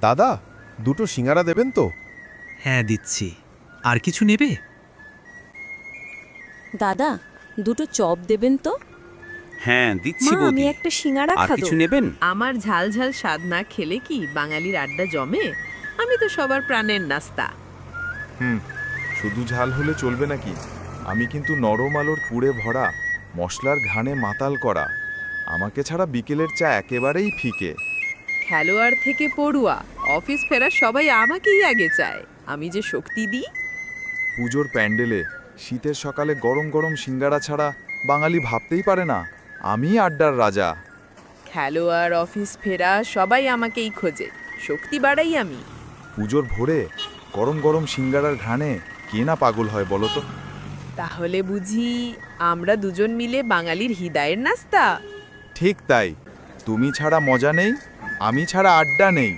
দাদা, দুটো সিঙ্গারা দেবেন তো? হ্যাঁ দিচ্ছি। আর কিছু নেবে? দাদা, দুটো চপ দেবেন তো। হ্যাঁ দিচ্ছি মা, আমি বৌদি। একটা সিঙ্গারা আর খাবো। কিছু নেবেন? আমার ঝাল ঝাল স্বাদ না খেলে কি বাঙালির আড্ডা জমে? আমি তো সবার প্রাণের নাস্তা। শুধু ঝাল হলে চলবে নাকি? আমি কিন্তু নরম আলোর পুড়ে ভরা, মশলার ঘানে মাতাল করা। আমাকে ছাড়া বিকেলের চা একেবারেই ফিকে। খেলোয়াড় থেকে পড়ুয়া, অফিস ফেরা সবাই আমাকেই আগে চায়। আমি যে শক্তি দিই। পুজোর প্যান্ডেলে শীতের সকালে গরম গরম সিঙ্গারা ছাড়া বাঙালি ভাবতেই পারে না আমি আড্ডার রাজা। খেলোয়াড়, অফিস ফেরা সবাই আমাকেই খোঁজে। শক্তি বাড়াই আমি। পুজোর ভোরে গরম গরম সিঙ্গারার ঘ্রাণে কে না পাগল হয় বলো তো? তাহলে বুঝি আমরা দুজন মিলে বাঙালির হৃদয়ের নাস্তা। ঠিক তাই, তুমি ছাড়া মজা নেই, আমি ছাড়া আড্ডা নেই।